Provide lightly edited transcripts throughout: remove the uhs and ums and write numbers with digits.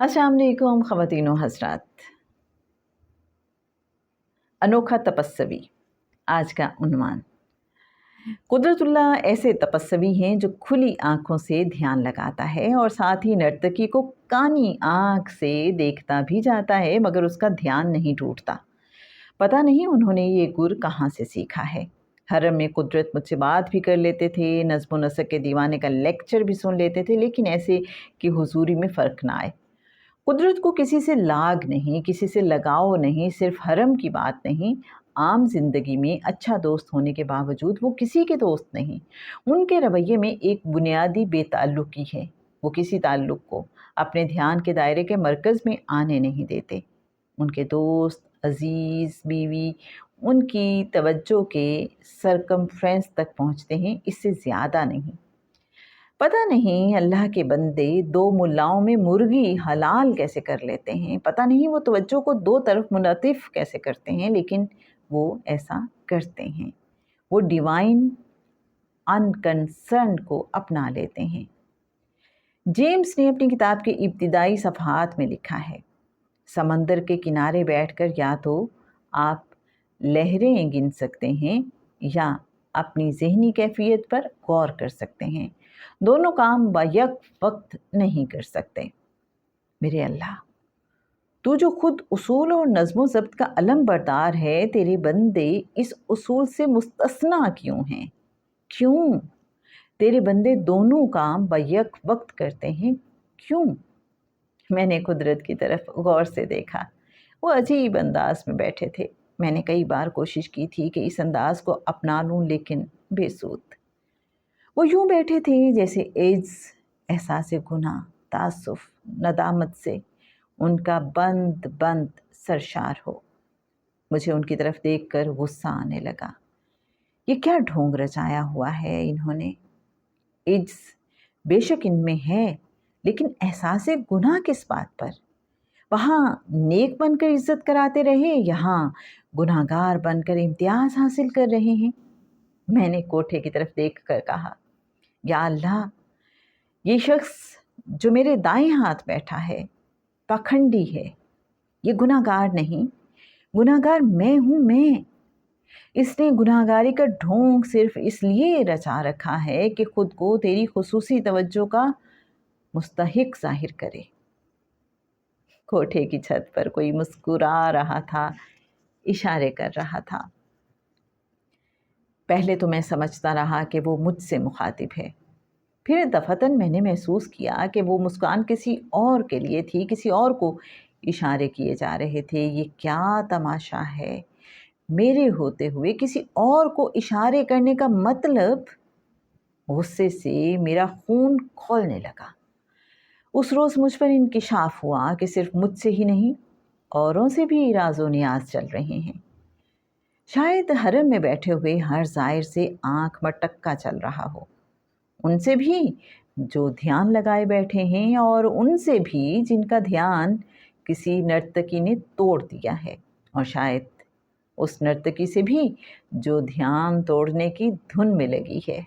अस्सलाम वालेकुम ख़वातीन व हज़रात। अनोखा तपस्वी आज का उन्वान। कुदरतुल्लाह ऐसे तपस्वी हैं जो खुली आँखों से ध्यान लगाता है और साथ ही नर्तकी को कानी आँख से देखता भी जाता है, मगर उसका ध्यान नहीं टूटता। पता नहीं उन्होंने ये गुर कहाँ से सीखा है। हरम में कुदरत मुझसे बात भी कर लेते थे, नज़्म व नसक के दीवाने का लेक्चर भी सुन लेते थे, लेकिन ऐसे कि हुजूरी में फ़र्क ना आए। कुदरत को किसी से लाग नहीं, किसी से लगाव नहीं, सिर्फ हरम की बात नहीं, आम जिंदगी में अच्छा दोस्त होने के बावजूद वो किसी के दोस्त नहीं। उनके रवैये में एक बुनियादी बेताल्लुकी है। वो किसी ताल्लुक को अपने ध्यान के दायरे के मरकज़ में आने नहीं देते। उनके दोस्त, अजीज़, बीवी उनकी तवज्जो के सरकमफ्रेंस तक पहुँचते हैं, इससे ज़्यादा नहीं। पता नहीं अल्लाह के बंदे दो मुल्लाओं में मुर्गी हलाल कैसे कर लेते हैं। पता नहीं वो तवज्जो को दो तरफ मुनतिफ कैसे करते हैं, लेकिन वो ऐसा करते हैं। वो डिवाइन अनकंसर्न को अपना लेते हैं। जेम्स ने अपनी किताब के इब्तिदाई सफ़हात में लिखा है, समंदर के किनारे बैठकर या तो आप लहरें गिन सकते हैं या अपनी ज़हनी कैफियत पर गौर कर सकते हैं। दोनों काम बैक वक्त नहीं कर सकते। मेरे अल्लाह, तू जो खुद उसूल और नज़्म ज़ब्त का अलम बरदार है, तेरे बंदे इस उसूल से मुस्तस्ना क्यों हैं? क्यों तेरे बंदे दोनों काम बैक वक्त करते हैं? क्यों? मैंने कुदरत की तरफ गौर से देखा। वो अजीब अंदाज में बैठे थे। मैंने कई बार कोशिश की थी कि इस अंदाज को अपना लूं, लेकिन बेसूद। वो यूं बैठे थे जैसे एड्स, एहसास गुनाह, तासुफ, नदामत से उनका बंद बंद सरशार हो। मुझे उनकी तरफ देखकर गुस्सा आने लगा। ये क्या ढोंग रचाया हुआ है इन्होंने। एड्स बेशक इनमें है, लेकिन एहसास गुनाह किस बात पर? वहाँ नेक बनकर इज्जत कराते रहे, यहाँ गुनाहगार बनकर इम्तियाज हासिल कर रहे हैं। मैंने कोठे की तरफ देख कर कहा, या अल्लाह, ये शख्स जो मेरे दाएं हाथ बैठा है पाखंडी है। ये गुनाहगार नहीं, गुनाहगार मैं हूँ मैं। इसने गुनाहगारी का ढोंग सिर्फ इसलिए रचा रखा है कि खुद को तेरी खुसूसी तवज्जो का मुस्तहिक जाहिर करे। कोठे की छत पर कोई मुस्कुरा रहा था, इशारे कर रहा था। पहले तो मैं समझता रहा कि वो मुझसे मुखातिब है, फिर दफ़तन मैंने महसूस किया कि वो मुस्कान किसी और के लिए थी, किसी और को इशारे किए जा रहे थे। ये क्या तमाशा है, मेरे होते हुए किसी और को इशारे करने का मतलब। गुस्से से मेरा खून खौलने लगा। उस रोज़ मुझ पर इंकिशाफ हुआ कि सिर्फ मुझसे ही नहीं, औरों से भी राज़ो नियाज़ चल रहे हैं। शायद हरम में बैठे हुए हर ज़ायर से आँख मटक्का चल रहा हो, उनसे भी जो ध्यान लगाए बैठे हैं, और उनसे भी जिनका ध्यान किसी नर्तकी ने तोड़ दिया है, और शायद उस नर्तकी से भी जो ध्यान तोड़ने की धुन में लगी है।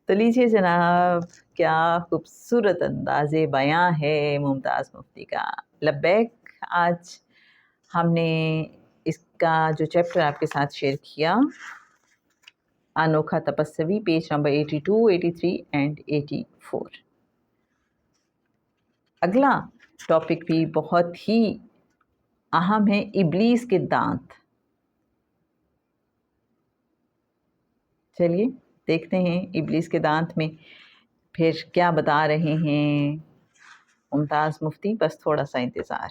तो लीजिए जनाब, क्या खूबसूरत अंदाज़े बयां है मुमताज़ मुफ्ती का। लब्बैक। आज हमने इसका जो चैप्टर आपके साथ शेयर किया, अनोखा तपस्वी, पेज नंबर 82, 83 एंड 84। अगला टॉपिक भी बहुत ही अहम है, इब्लीस के दांत। चलिए देखते हैं इब्लीस के दांत में फिर क्या बता रहे हैं मुमताज़ मुफ्ती। बस थोड़ा सा इंतज़ार।